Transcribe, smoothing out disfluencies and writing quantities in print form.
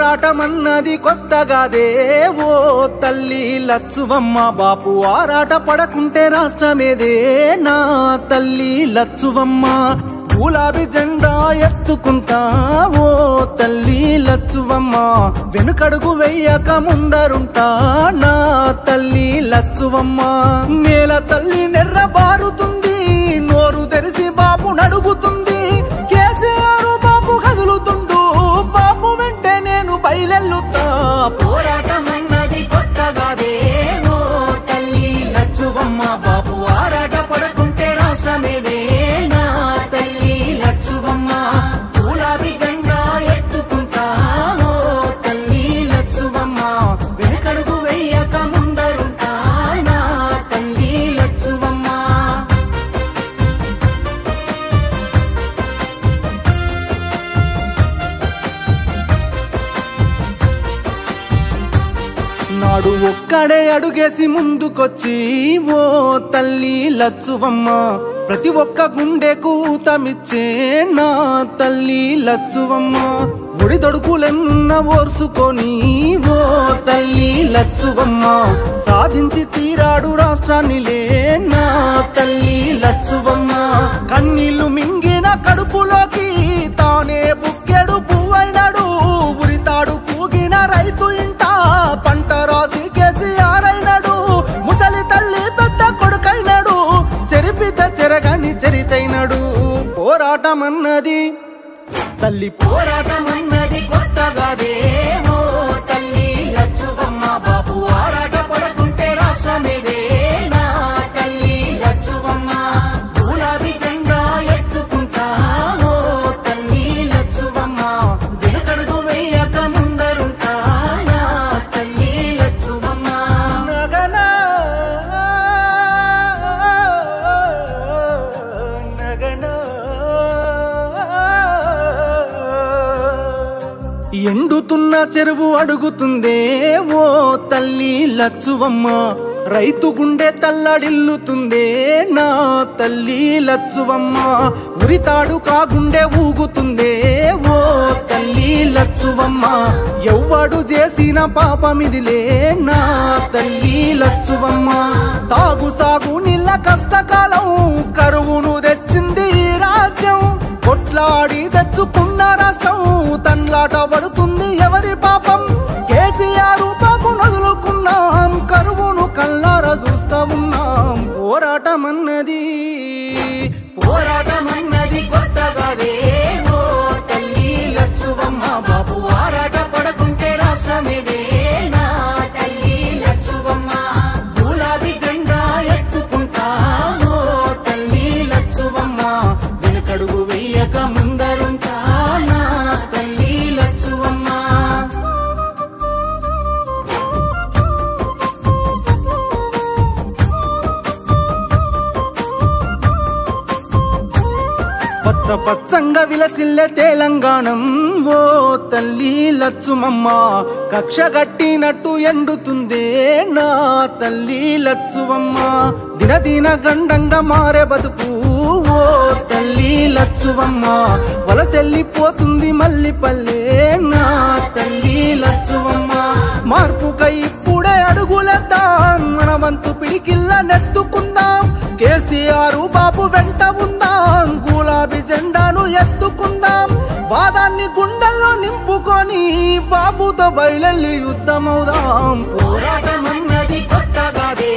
పోరాటమన్నది కొత్తగాదే ఓ తల్లి లచ్చువమ్మ బాపు ఆరాట పడకుంటే రాష్ట్రమేదే నా తల్లి లచ్చువమ్మ గులాబీ జెండా ఎత్తుకుంటా ఓ తల్లి లచ్చువమ్మ వెనుకడుగు వెయ్యక ముందరుంటా నా తల్లి లచ్చువమ్మ నేల తల్లి నెర్ర బారుతుంది నోరు తెరిసి బాపు నడుగుతుంది కేసీఆర్ బాపు కదులుతుండు బాపు వెంటే నేను బయలెల్లుతా పోరాటమన్నది కొత్తగాదే ఓ తల్లి లచ్చువమ్మ బాపు ఆరాట పడకుంటే రాష్ట్రమేదే నా తల్లి లచ్చువమ్మ గులాబీ జెండా ఎత్తుకుంటా ఓ తల్లి లచ్చువమ్మ వెనకడుగు వెయ్యక ముందరుంటా నా తల్లి లచ్చువమ్మ నాడు ఒక్కడే అడుగేసి ముందుకొచ్చి ఓ తల్లి లచ్చువమ్మ ప్రతి ఒక్క గుండెకు ఊతమిచ్చే నా తల్లి లచ్చువమ్మ ఒడిదొడుకులెన్న ఓర్సుకొని ఓ తల్లి లచ్చువమ్మ సాధించి తీరాడు రాష్ట్రాన్నిలే నా తల్లి లచ్చువమ్మ కన్నీళ్లు మింగిన కడుపులోకి తానే బుక్కెడు పువ్వైనాడు ఉరితాడు పూగిన రైతు ఇంట పంట రాసి కేసీఆర్ అయినాడు ముసలి తల్లి పెద్ద కొడుకైనాడు చెరిపిత చెరగని చరితైనాడు పోరాటమన్నది తల్లి పోరాటమన్నది కొత్తగాదే ఓ తల్లి లచ్చువమ్మ బాపు ఆరాట పడకుంటే రాష్ట్రమేదే నా తల్లి లచ్చువమ్మ గులాబీ జెండా ఎత్తుకుంటా ఓ తల్లి లచ్చువమ్మ వెనుకడుగు వెయ్యక ముందరుంటా నా తల్లి లచ్చువమ్మ నగనా నగనా ఎండుతున్న చెరువు అడుగుతుందే ఓ తల్లి లచ్చువమ్మ రైతు గుండె తల్లడిల్లుతుందే నా తల్లి లచ్చువమ్మ ఉరితాడు కాగుండె ఊగుతుందే ఓ తల్లి లచ్చువమ్మ ఎవ్వడు చేసిన పాపమిదిలే నా తల్లి లచ్చువమ్మ తాగు సాగు నీళ్ళ కష్టకాలం కరువును తెచ్చింది ఈ రాజ్యం కొట్లాడి తెచ్చుకున్న రాష్ట్రం తండ్లాట పడుతుంది ఎవరి పాపం కేసీఆర్ బాబు నదులుకున్నాం కరువును కళ్ళారా చూస్తా ఉన్నాం పోరాటమన్నది కొత్తగాదే ఓ తల్లి లచ్చువమ్మ బాబు ఆరాట పడకుంటే రాష్ట్రమేదే నా తల్లి లచ్చువమ్మ గులాబీ జెండా ఎత్తుకుంటా ఓ తల్లి లచ్చువమ్మ వెనకడుగు వెయ్యక ముందరుంటా నా తల్లి లచ్చువమ్మ పచ్చ పచ్చంగా విలసిల్లే తెలంగాణం ఓ తల్లి లచ్చుమమ్మ కక్ష గట్టినట్టు ఎండుతుందే నా తల్లి లచ్చువమ్మ దినదిన గండంగా మారే బతుకు ఓ తల్లి లచ్చువమ్మ వలసెల్లిపోతుంది మల్లి పల్లె నా తల్లి లచ్చువమ్మ మార్పుకై ఇప్పుడే అడుగులేద్దాం మన వంతు పిడికిల్ల నెత్తుకుందాం కేసీఆర్ బాబు వెంట ఉందాం గులాబీ జెండాను ఎత్తుకుందాం వాదాన్ని గుండెల్లో నింపుకొని బాబుతో బయలెల్లి యుద్ధమవుదాం పోరాటమన్నది కొత్తగాదే